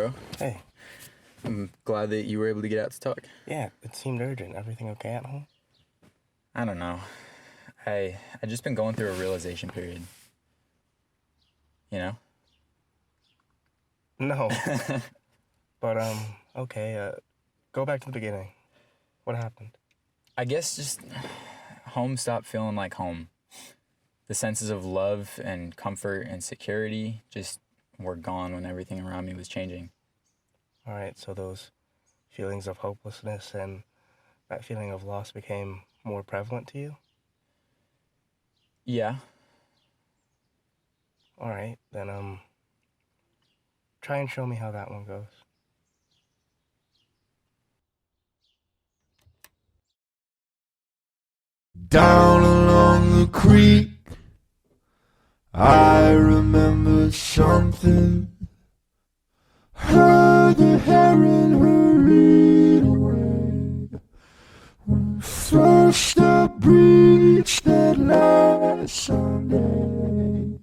bro. Hey. I'm glad that you were able to get out to talk. Yeah, it seemed urgent. Everything okay at home? I don't know. I just been going through a realization period. You know? No. But, okay, go back to the beginning. What happened? I guess just home stopped feeling like home. The senses of love and comfort and security just were gone when everything around me was changing. All right, so those feelings of hopelessness and that feeling of loss became more prevalent to you? Yeah. All right, then, try and show me how that one goes. Down along the creek, I remember something. Heard the heron hurried away when first I breached that last Sunday.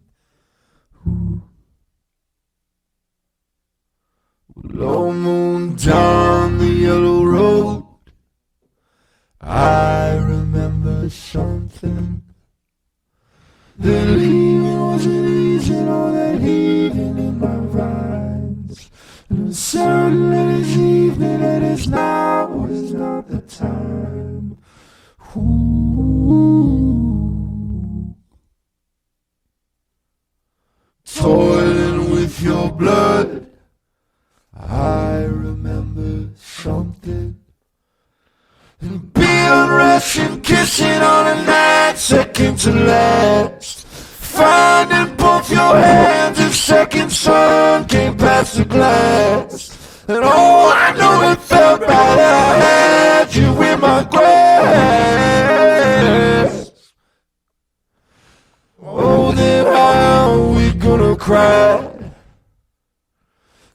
Low moon down the yellow road, I remember something. That leaving wasn't easy, all that heaving in my rise. And I'm certain that it's evening, that it's now is not the time. Ooh. Toiling with your blood, I remember something. And be unrushing, kissing on a night second to last. Finding both your hands if second sun came past the glass. And oh, I know it felt bad, I had you in my grasp. Oh, then how we gonna cry?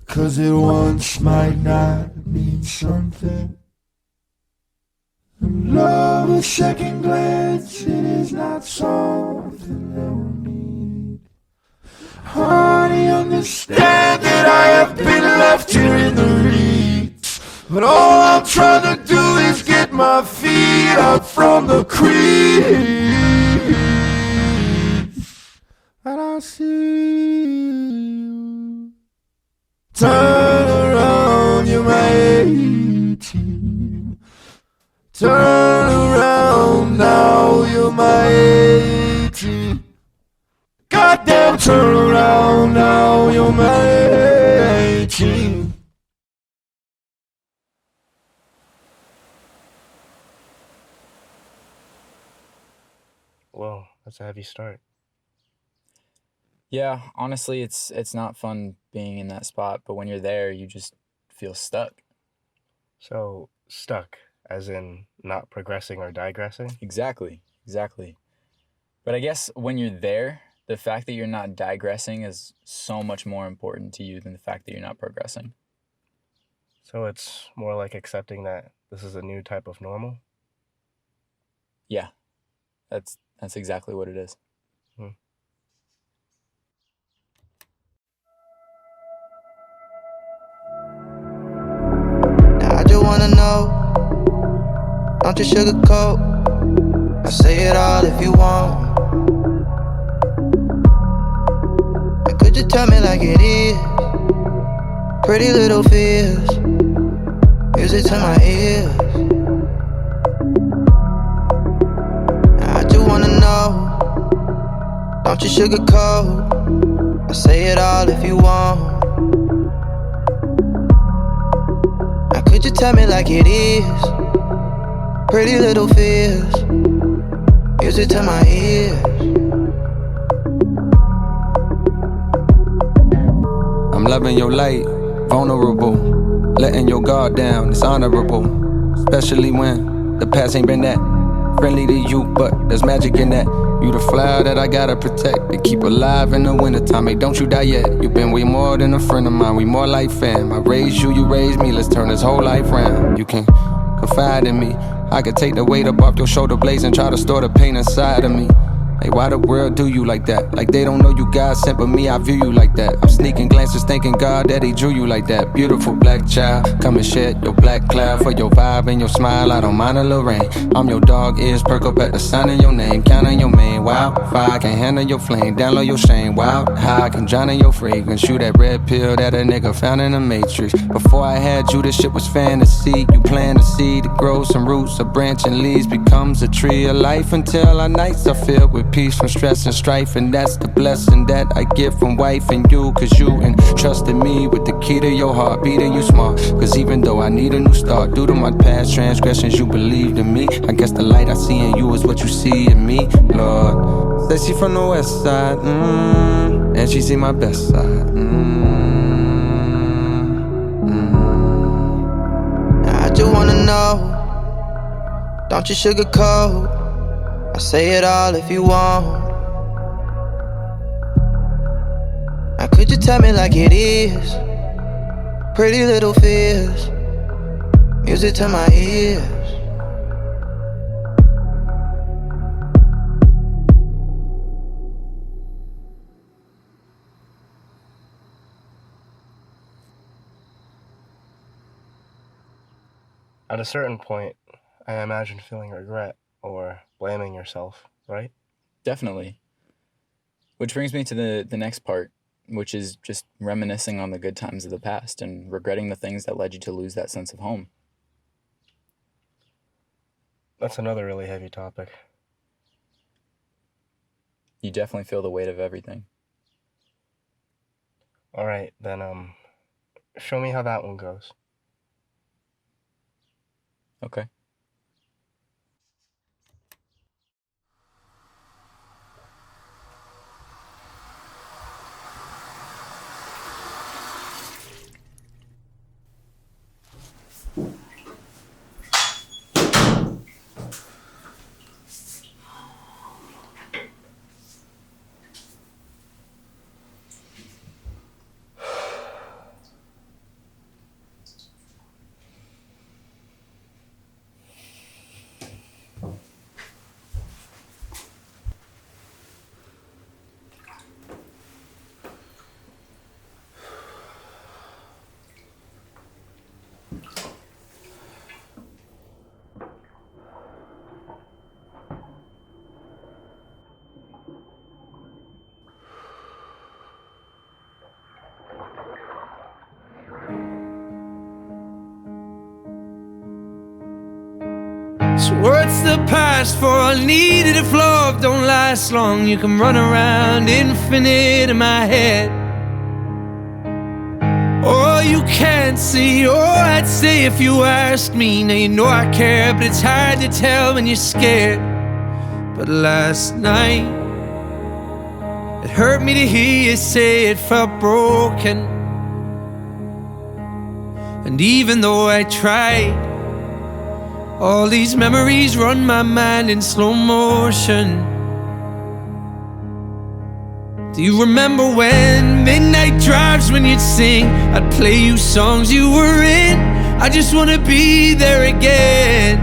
'Cause it once might not mean something. Love a second glance, it is not something that we need. Honey, understand that I have been left here in the reeds. But all I'm trying to do is get my feet up from the creek. And I see you. Turn around, you're my 18. Turn around now, you're my 18. Goddamn, turn around now, you're my 18. Whoa, that's a heavy start. Yeah, honestly, it's not fun being in that spot, but when you're there, you just feel stuck. So, stuck, as in not progressing or digressing? Exactly. But I guess when you're there, the fact that you're not digressing is so much more important to you than the fact that you're not progressing. So it's more like accepting that this is a new type of normal? Yeah, that's exactly what it is. Now I just wanna know, don't you sugarcoat, I say it all if you want. And could you tell me like it is? Pretty little fears, music to my ears. Now I just wanna know, don't you sugarcoat, I say it all if you want. Could you tell me like it is? Pretty little fears, music to my ears. I'm loving your light, vulnerable. Letting your guard down, it's honorable. Especially when the past ain't been that friendly to you, but there's magic in that. You the flower that I gotta protect and keep alive in the wintertime. Hey, don't you die yet. You've been way more than a friend of mine. We more like fam. I raised you, you raised me. Let's turn this whole life round. You can confide in me. I could take the weight up off your shoulder blades and try to store the pain inside of me. Hey, why the world do you like that? Like they don't know you God sent, but me, I view you like that. I'm sneaking glances, thanking God that he drew you like that. Beautiful black child, come and shed your black cloud. For your vibe and your smile, I don't mind a little rain. I'm your dog, ears perk up at the sound of your name. Counting your main, wildfire, can handle your flame. Download your shame, wild high, can drown in your fragrance. Shoot that red pill that a nigga found in the Matrix. Before I had you, this shit was fantasy. You plant a seed to grow some roots, a branch and leaves becomes a tree of life. Until our nights are filled with peace from stress and strife. And that's the blessing that I get from wife and you. Cause you entrusted me with the key to your heart, beating you smart. Cause even though I need a new start, due to my past transgressions, you believed in me. I guess the light I see in you is what you see in me, Lord. Say she from the west side, and she see my best side, I just wanna know, don't you sugarcoat. I say it all if you want. Now could you tell me like it is? Pretty little fears, music to my ears. At a certain point, I imagine feeling regret or blaming yourself, right? Definitely. Which brings me to the next part, which is just reminiscing on the good times of the past and regretting the things that led you to lose that sense of home. That's another really heavy topic. You definitely feel the weight of everything. All right, then, show me how that one goes. Okay. So what's the past for? All needed of love don't last long. You can run around infinite in my head. Oh, you can't see, oh, I'd say if you asked me. Now you know I care, but it's hard to tell when you're scared. But last night, it hurt me to hear you say it felt broken. And even though I tried, all these memories run my mind in slow motion. Do you remember when midnight drives when you'd sing? I'd play you songs you were in. I just wanna be there again.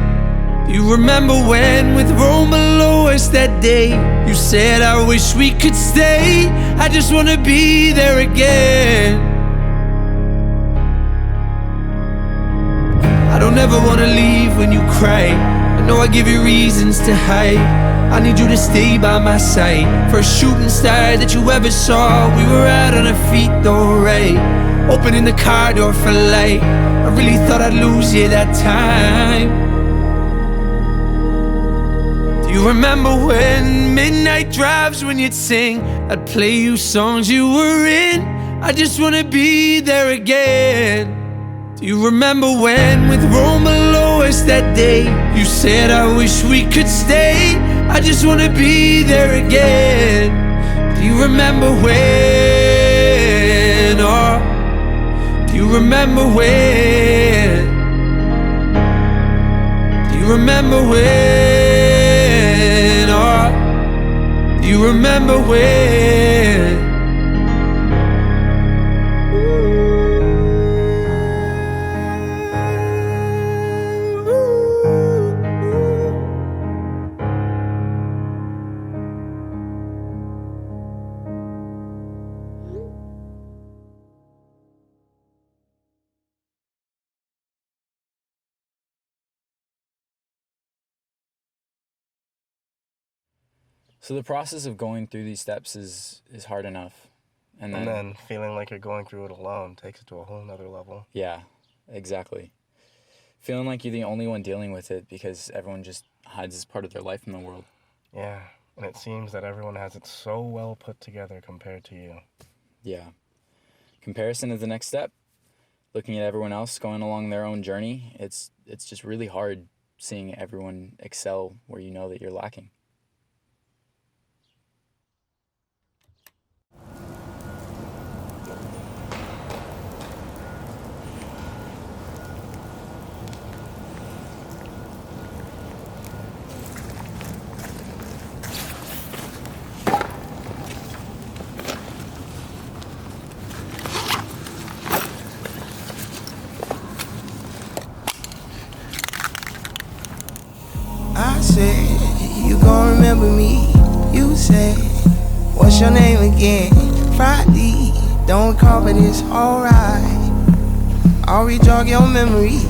Do you remember when with Roma Lois that day you said I wish we could stay? I just wanna be there again. I don't ever wanna leave when you cry. I know I give you reasons to hide. I need you to stay by my side. First shooting star that you ever saw. We were out on our feet though, right? Opening the car door for light. I really thought I'd lose you that time. Do you remember when midnight drives when you'd sing? I'd play you songs you were in. I just wanna be there again. Do you remember when with Roma Lois that day you said I wish we could stay? I just wanna be there again. Do you remember when? Oh, do you remember when? Do you remember when? Oh, do you remember when? So the process of going through these steps is hard enough. And then feeling like you're going through it alone takes it to a whole nother level. Yeah, exactly. Feeling like you're the only one dealing with it because everyone just hides this part of their life in the world. Yeah, and it seems that everyone has it so well put together compared to you. Yeah. Comparison is the next step. Looking at everyone else going along their own journey, it's just really hard seeing everyone excel where you know that you're lacking. I said, you gon' remember me. You said, what's your name again? Friday, don't call but it's alright. I'll re-jog your memory.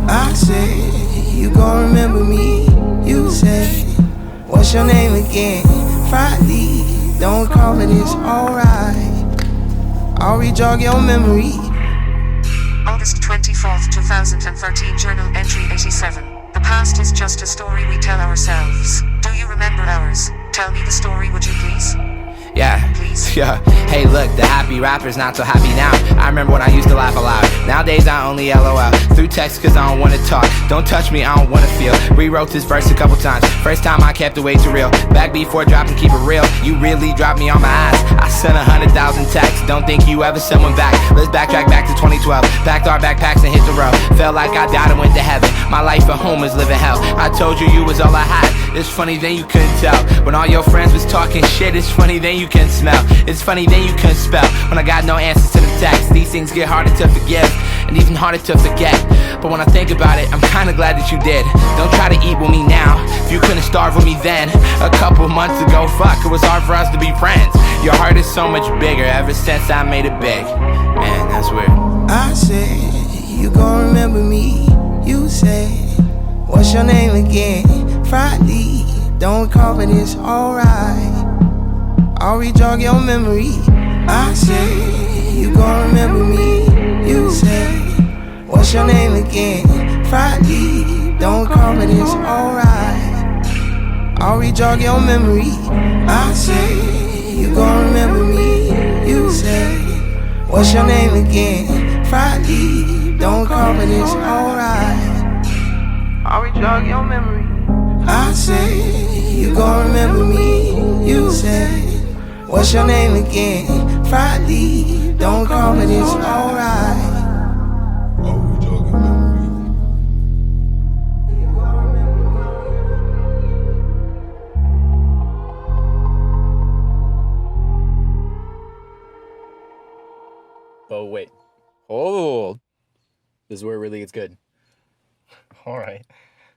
I said, you gon' remember me. You said, what's your name again? Friday, don't call but it's alright. I'll re-jog your memory. August 24th, 2013, Journal Entry 87. The past is just a story we tell ourselves. Do you remember ours? Tell me the story, would you please? Yeah, Please? yeah. Hey, look, the happy rapper's not so happy now. I remember when I used to laugh aloud. Nowadays I only LOL through text cause I don't wanna talk. Don't touch me, I don't wanna feel. Rewrote this verse a couple times. First time I kept it way too real. Back before dropping, keep it real. You really dropped me on my ass. I sent 100,000 texts. Don't think you ever sent one back. Let's backtrack back to 2012. Packed our backpacks and hit the road. Felt like I died and went to heaven. My life at home is living hell. I told you was all I had. It's funny then you couldn't tell. When all your friends was talking shit, it's funny then you couldn't smell. It's funny then you couldn't spell. When I got no answers to the text, these things get harder to forgive and even harder to forget. But when I think about it, I'm kinda glad that you did. Don't try to eat with me now if you couldn't starve with me then. A couple months ago, fuck, it was hard for us to be friends. Your heart is so much bigger ever since I made it big. Man, that's weird. I said, you gon' remember me. You said, what's your name again? Friday, don't call but it's alright. I'll re-jog your memory. I said, you gon' remember me. You said, what's your name again? Friday, don't call but it's alright. I'll re-jog your memory. I said, you gon' remember me. You said, what's your name again? Friday, don't call but it's alright. I'll re-jog your memory. I say, you gon' remember me. You said, what's your name again? Friday, don't call but it's alright. Oh, we talking memory. But wait. Hold. This is where it really gets good. All right.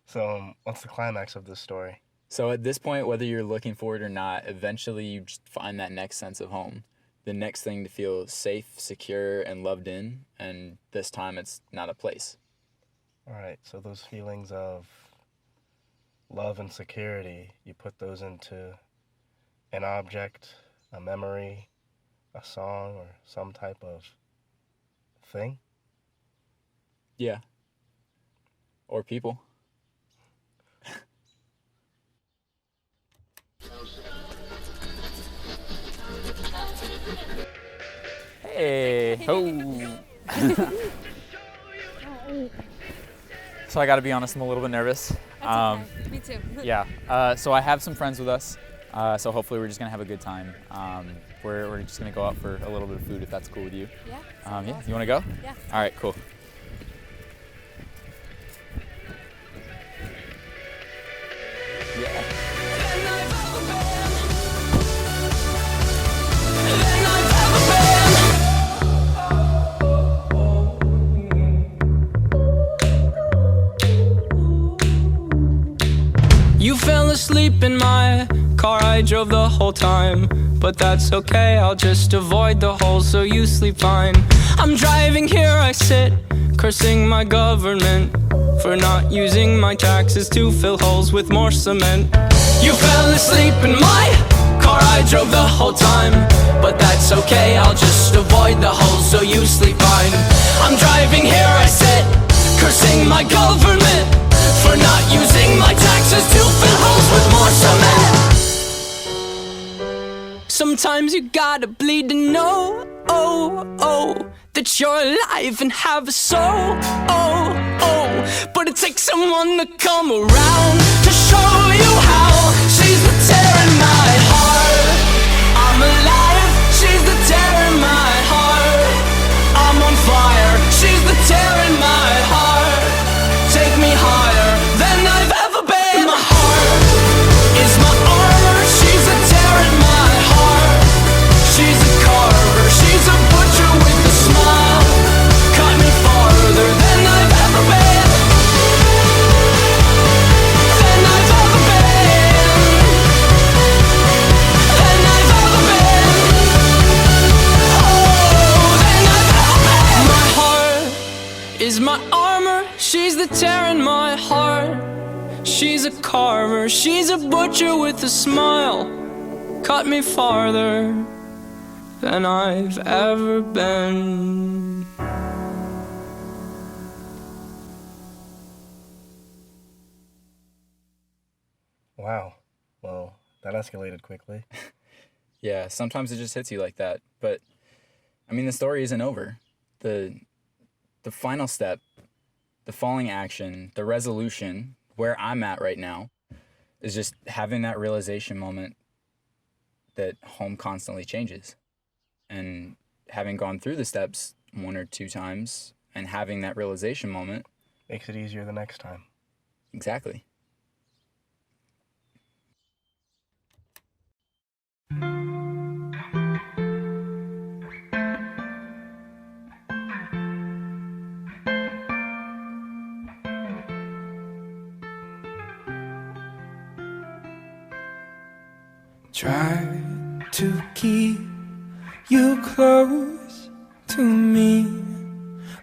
So, what's the climax of this story? So at this point, whether you're looking for it or not, eventually you just find that next sense of home. The next thing to feel safe, secure, and loved in. And this time it's not a place. All right. So, those feelings of love and security, you put those into an object, a memory, a song, or some type of thing? Yeah. Or people. Hey, ho. So I got to be honest, I'm a little bit nervous. That's okay. Me too. Yeah. So I have some friends with us. So hopefully we're just gonna have a good time. We're just gonna go out for a little bit of food if that's cool with you. Yeah. Yeah. Awesome. You wanna go? Yeah. All right. Cool. Yeah. You fell asleep in my car, I drove the whole time. But that's okay, I'll just avoid the hole so you sleep fine. I'm driving here, I sit cursing my government for not using my taxes to fill holes with more cement. You fell asleep in my car, I drove the whole time, but that's okay, I'll just avoid the holes so you sleep fine. I'm driving here, I sit, cursing my government for not using my taxes to fill holes with more cement. Sometimes you gotta bleed to know, that you're alive and have a soul, but it takes someone to come around to show you how. She's the tear in my heart, I'm alive, she's the tear in my heart, I'm on fire, she's the tear in my heart, take me higher than I've ever been. My heart is my armor, she's a tear in my heart, she's a carver, she's a butcher with a smile, cut me farther than I've ever been, than I've ever been, than I've ever been, oh, than I've ever been. My heart is my armor, she's the tear in my heart, she's a carver, she's a butcher with a smile, cut me farther than I've ever been. Wow. Well, that escalated quickly. Yeah, sometimes it just hits you like that. But, I mean, the story isn't over. The final step, the falling action, the resolution, where I'm at right now, is just having that realization moment that home constantly changes. And having gone through the steps 1 or 2 times and having that realization moment. Makes it easier the next time. Exactly. Try to keep you close to me,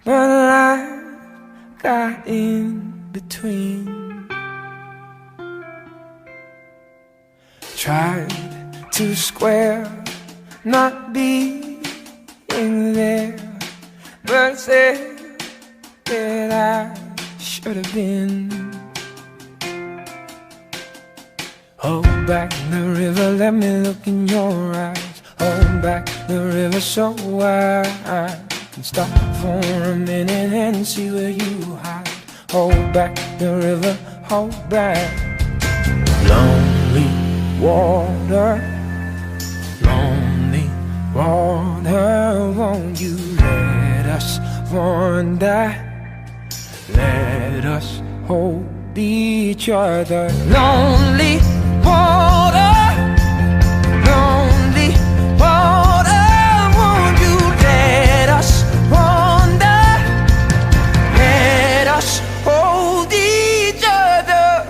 but life got in between. Tried to square not being there, but said that I should have been. Hold back the river, let me look in your eyes. Hold back the river so I can stop for a minute and see where you hide. Hold back the river, hold back. Lonely water, won't you let us wander? Let us hold each other. Lonely water, won't you let us wander? Let us hold each other.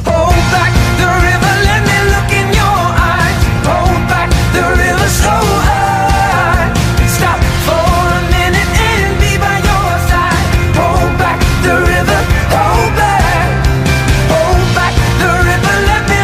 Hold back the river, let me look in your eyes. Hold back the river so I can stop for a minute and be by your side. Hold back the river, hold back the river, let me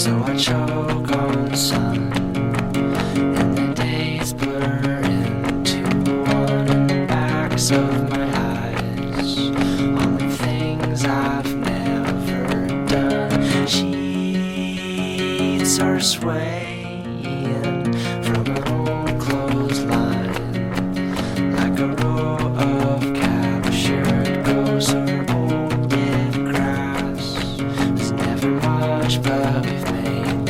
so I choke on the sun. And the days blur into one in the backs of my eyes. Only things I've never done. Sheets are swaying from an old clothesline, like a row of captured ghosts or old dead grass. There's never much, but we've made